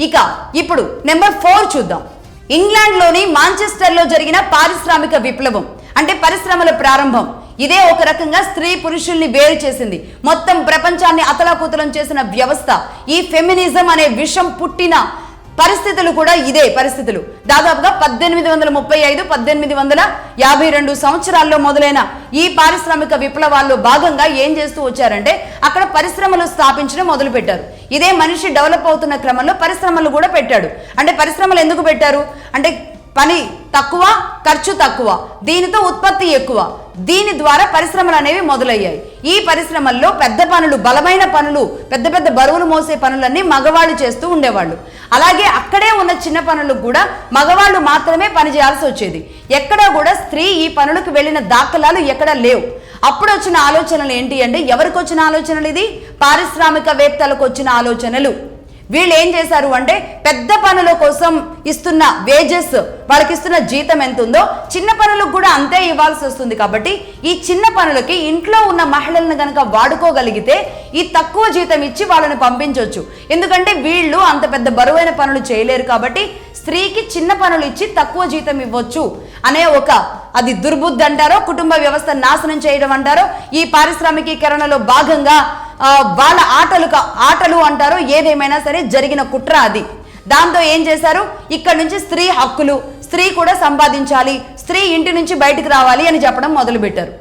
ఇక ఇప్పుడు నెంబర్ 4 చూద్దాం. ఇంగ్లాండ్లోని మాంచెస్టర్లో జరిగిన పారిశ్రామిక విప్లవం అంటే పరిశ్రమల ప్రారంభం. ఇదే ఒక రకంగా స్త్రీ పురుషుల్ని వేరు చేసింది. మొత్తం ప్రపంచాన్ని అతలాకుతలం చేసిన వ్యవస్థ. ఈ ఫెమినిజం అనే విషం పుట్టిన పరిస్థితులు కూడా ఇదే పరిస్థితులు. దాదాపుగా 1835 1852 సంవత్సరాల్లో మొదలైన ఈ పారిశ్రామిక విప్లవాల్లో భాగంగా ఏం చేస్తూ వచ్చారంటే అక్కడ పరిశ్రమలు స్థాపించడం మొదలు పెట్టారు. ఇదే మనిషి డెవలప్ అవుతున్న క్రమంలో పరిశ్రమలు కూడా పెట్టాడు. అంటే పరిశ్రమలు ఎందుకు పెట్టారు అంటే పని తక్కువ, ఖర్చు తక్కువ, దీనితో ఉత్పత్తి ఎక్కువ. దీని ద్వారా పరిశ్రమలు అనేవి మొదలయ్యాయి. ఈ పరిశ్రమల్లో పెద్ద పనులు, బలమైన పనులు, పెద్ద పెద్ద బరువులు మోసే పనులన్నీ మగవాళ్ళు చేస్తూ ఉండేవాళ్ళు. అలాగే అక్కడే ఉన్న చిన్న పనులకు కూడా మగవాళ్ళు మాత్రమే పని చేయాల్సి వచ్చేది. ఎక్కడా కూడా స్త్రీ ఈ పనులకు వెళ్ళిన దాఖలాలు ఎక్కడా లేవు. అప్పుడు వచ్చిన ఆలోచనలు ఏంటి అంటే ఎవరికి వచ్చిన ఆలోచనలు? ఇది పారిశ్రామికవేత్తలకు వచ్చిన ఆలోచనలు. వీళ్ళు ఏం చేశారు అంటే పెద్ద పనుల కోసం ఇస్తున్న వేజెస్, వాళ్ళకి ఇస్తున్న జీతం ఎంత ఉందో చిన్న పనులకు కూడా అంతే ఇవ్వాల్సి వస్తుంది. కాబట్టి ఈ చిన్న పనులకి ఇంట్లో ఉన్న మహిళలను కనుక వాడుకోగలిగితే ఈ తక్కువ జీతం ఇచ్చి వాళ్ళని పంపించవచ్చు. ఎందుకంటే వీళ్ళు అంత పెద్ద బరువైన పనులు చేయలేరు. కాబట్టి స్త్రీకి చిన్న పనులు ఇచ్చి తక్కువ జీతం ఇవ్వచ్చు అనే అది దుర్బుద్ధి అంటారో, కుటుంబ వ్యవస్థ నాశనం చేయడం అంటారో, ఈ పారిశ్రామికీకరణలో భాగంగా వాళ్ళ ఆటలు అంటారో, ఏదేమైనా సరే జరిగిన కుట్ర అది. దాంతో ఏం చేశారు, ఇక్కడ నుంచి స్త్రీ హక్కులు, స్త్రీ కూడా సంపాదించాలి, స్త్రీ ఇంటి నుంచి బయటకు రావాలి అని చెప్పడం మొదలుపెట్టారు.